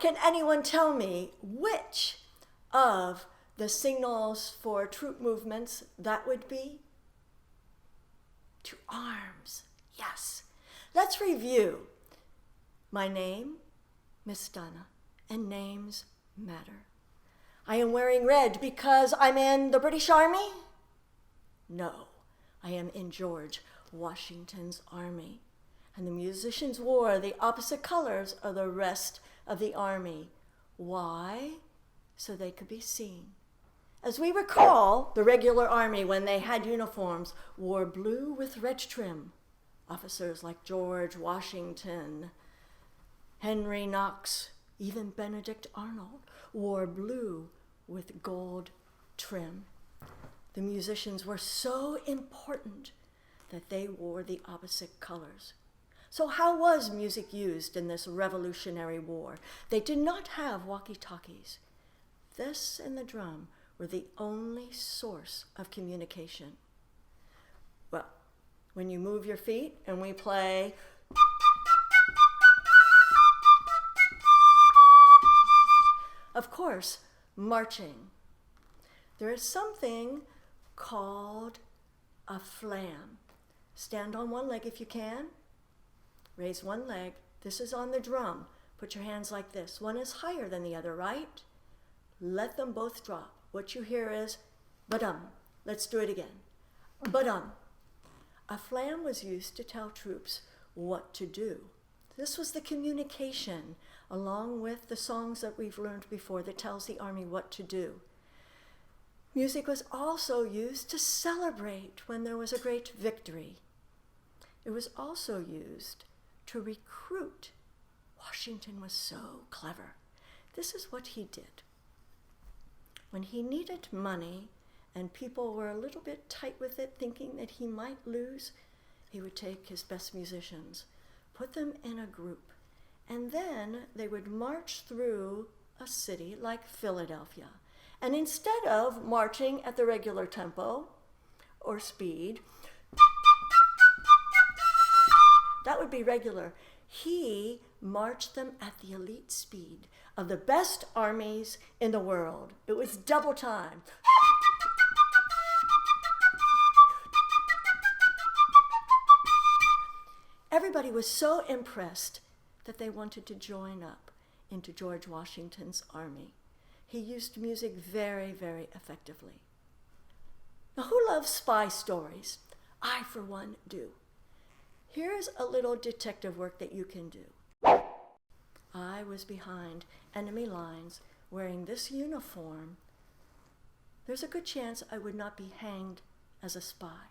can anyone tell me which of the signals for troop movements that would be? To arms, yes. Let's review. My name, Miss Donna, and names matter. I am wearing red because I'm in the British Army? No, I am in George Washington's army. And the musicians wore the opposite colors of the rest of the army. Why? So they could be seen. As we recall, the regular army, when they had uniforms, wore blue with red trim. Officers like George Washington, Henry Knox, even Benedict Arnold wore blue with gold trim. The musicians were so important that they wore the opposite colors. So how was music used in this Revolutionary War? They did not have walkie-talkies. This and the drum were the only source of communication. Well, when you move your feet and we play, of course, marching. There is something called a flam. Stand on one leg if you can. Raise one leg. This is on the drum. Put your hands like this. One is higher than the other, right? Let them both drop. What you hear is, ba-dum. Let's do it again. Ba-dum. A flam was used to tell troops what to do. This was the communication, along with the songs that we've learned before, that tells the army what to do. Music was also used to celebrate when there was a great victory. It was also used to recruit. Washington was so clever. This is what he did. When he needed money and people were a little bit tight with it, thinking that he might lose, he would take his best musicians, put them in a group, and then they would march through a city like Philadelphia. And instead of marching at the regular tempo or speed, that would be regular. He marched them at the elite speed of the best armies in the world. It was double time. Everybody was so impressed that they wanted to join up into George Washington's army. He used music very, very effectively. Now, who loves spy stories? I, for one, do. Here's a little detective work that you can do. I was behind enemy lines wearing this uniform. There's a good chance I would not be hanged as a spy,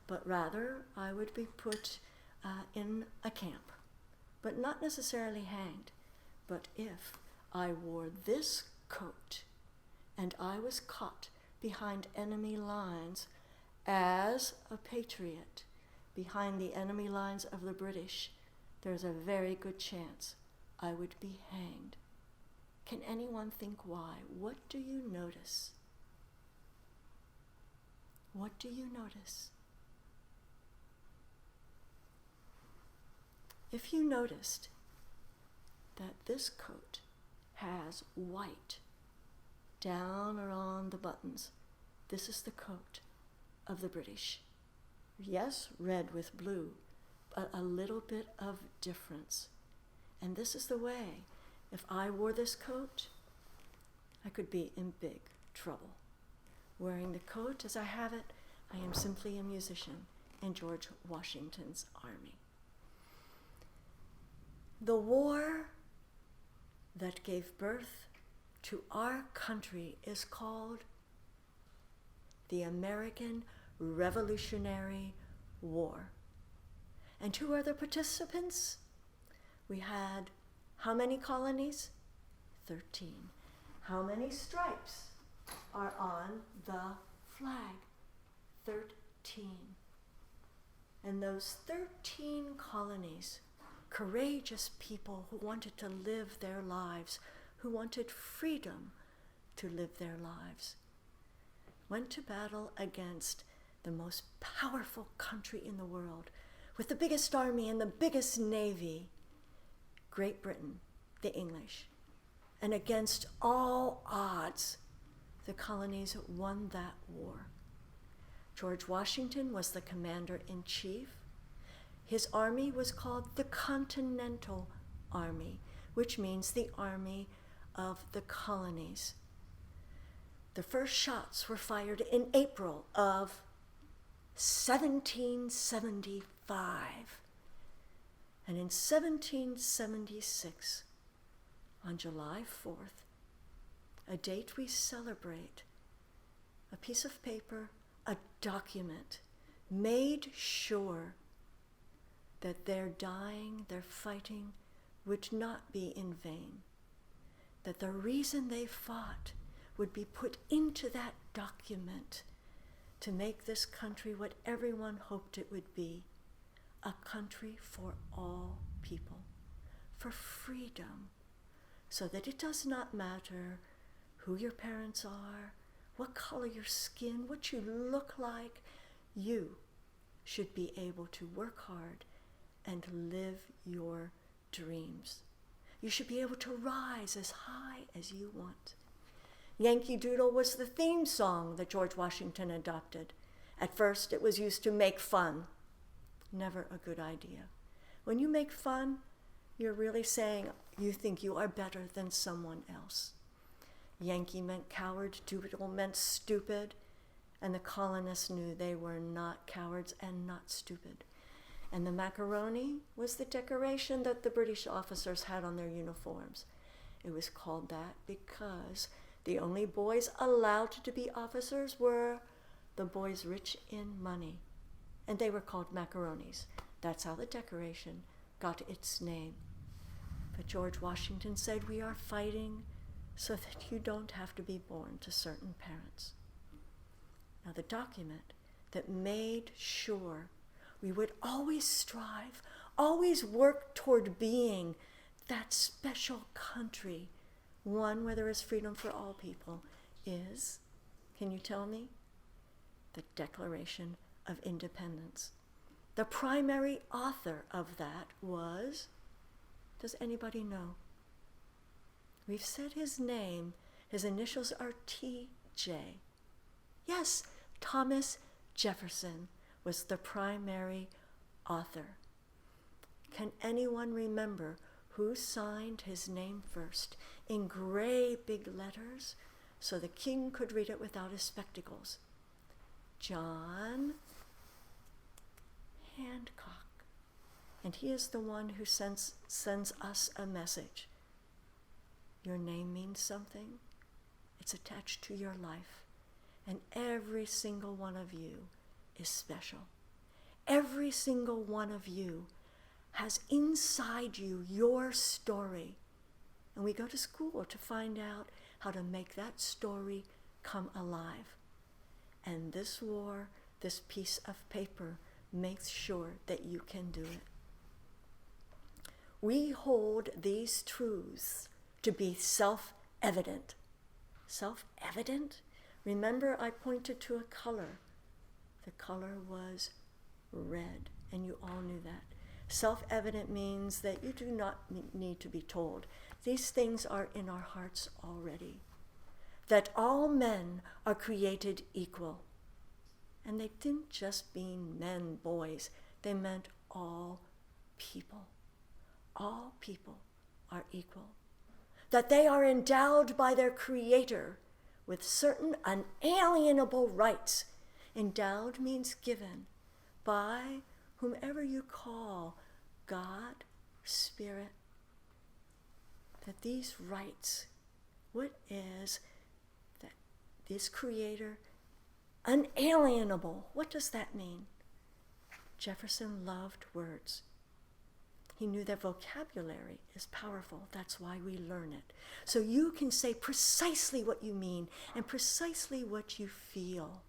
but rather I would be put in a camp, but not necessarily hanged. But if I wore this coat and I was caught behind enemy lines as a patriot, behind the enemy lines of the British, there's a very good chance I would be hanged. Can anyone think why? What do you notice? What do you notice? If you noticed that this coat has white down around the buttons, this is the coat of the British. Yes, red with blue, but a little bit of difference. And this is the way. If I wore this coat, I could be in big trouble. Wearing the coat as I have it, I am simply a musician in George Washington's army. The war that gave birth to our country is called the American Revolutionary War. And who are the participants? We had how many colonies? 13. How many stripes are on the flag? 13. And those 13 colonies, courageous people who wanted to live their lives, who wanted freedom to live their lives, went to battle against the most powerful country in the world, with the biggest army and the biggest navy, Great Britain, the English. and against all odds, the colonies won that war. George Washington was the commander-in-chief. His army was called the Continental Army, which means the army of the colonies. The first shots were fired in April of 1775. And in 1776, on July 4th, a date we celebrate, a piece of paper, a document, made sure that their dying, their fighting would not be in vain, that the reason they fought would be put into that document to make this country what everyone hoped it would be, a country for all people, for freedom, so that it does not matter who your parents are, what color your skin, what you look like. You should be able to work hard and live your dreams. You should be able to rise as high as you want. Yankee Doodle was the theme song that George Washington adopted. At first, it was used to make fun. Never a good idea. When you make fun, you're really saying you think you are better than someone else. Yankee meant coward, Doodle meant stupid, and the colonists knew they were not cowards and not stupid. And the macaroni was the decoration that the British officers had on their uniforms. It was called that because the only boys allowed to be officers were the boys rich in money, and they were called macaronis. That's how the decoration got its name. But George Washington said, we are fighting so that you don't have to be born to certain parents. Now, the document that made sure we would always strive, always work toward being that special country, one where there is freedom for all people, is, can you tell me? The Declaration of Independence. The primary author of that was, does anybody know? We've said his name, his initials are T.J. Yes, Thomas Jefferson was the primary author. Can anyone remember who signed his name first in gray big letters so the king could read it without his spectacles? John Hancock. And he is the one who sends us a message. Your name means something. It's attached to your life. And every single one of you is special. Every single one of you has inside you your story. And we go to school to find out how to make that story come alive. And this war, this piece of paper, makes sure that you can do it. We hold these truths to be self-evident. Self-evident? Remember, I pointed to a color. The color was red, and you all knew that. Self-evident means that you do not need to be told. These things are in our hearts already. That all men are created equal. And they didn't just mean men, boys. They meant all people. All people are equal. That they are endowed by their Creator with certain unalienable rights. Endowed means given by whomever you call God, Spirit. That these rights, what is that this Creator, unalienable, what does that mean? Jefferson loved words. He knew that vocabulary is powerful. That's why we learn it. So you can say precisely what you mean and precisely what you feel.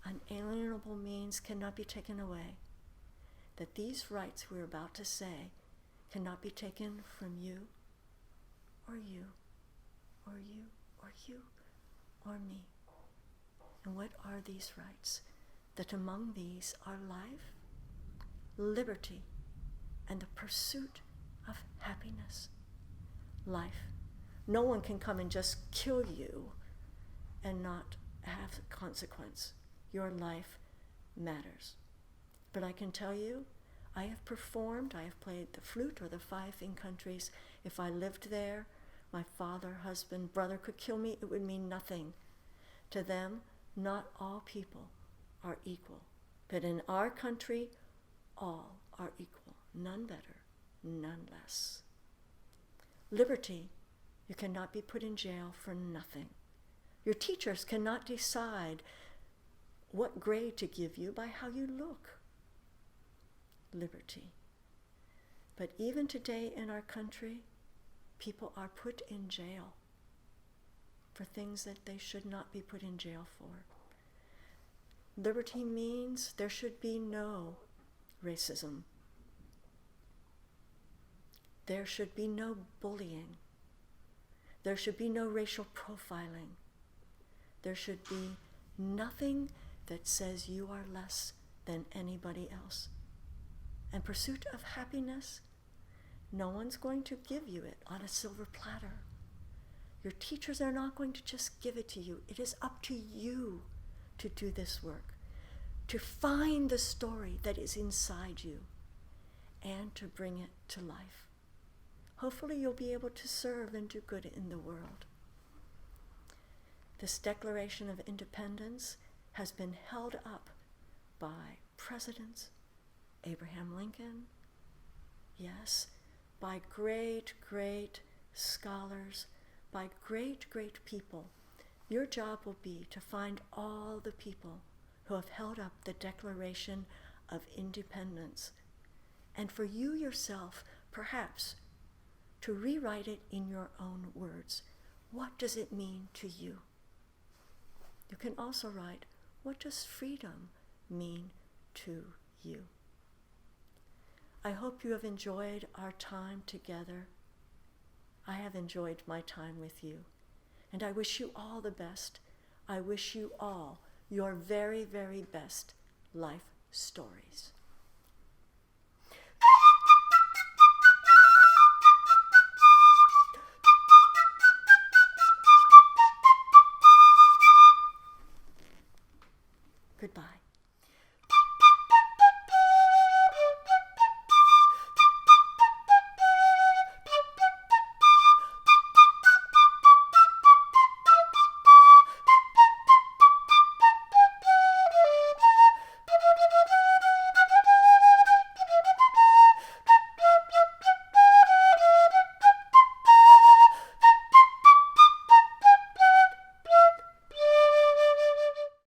Unalienable means cannot be taken away. That these rights we're about to say cannot be taken from you, or you, or you, or you, or me. And what are these rights? That among these are life, liberty, and the pursuit of happiness. Life, No one can come and just kill you and not have consequence. Your life matters. But I can tell you, I have performed, I have played the flute or the fife in countries. If I lived there, my father, husband, brother could kill me, it would mean nothing. To them, not all people are equal. But in our country, all are equal. None better, none less. Liberty, you cannot be put in jail for nothing. Your teachers cannot decide what grade to give you by how you look. Liberty. But even today in our country, people are put in jail for things that they should not be put in jail for. Liberty means there should be no racism. There should be no bullying. There should be no racial profiling. There should be nothing that says you are less than anybody else. And pursuit of happiness, no one's going to give you it on a silver platter. Your teachers are not going to just give it to you. It is up to you to do this work, to find the story that is inside you and to bring it to life. Hopefully you'll be able to serve and do good in the world. This Declaration of Independence has been held up by presidents, Abraham Lincoln, yes, by great, great scholars, by great, great people. Your job will be to find all the people who have held up the Declaration of Independence, and for you yourself, perhaps, to rewrite it in your own words. What does it mean to you? You can also write, what does freedom mean to you? I hope you have enjoyed our time together. I have enjoyed my time with you, and I wish you all the best. I wish you all your very, very best life stories. Goodbye.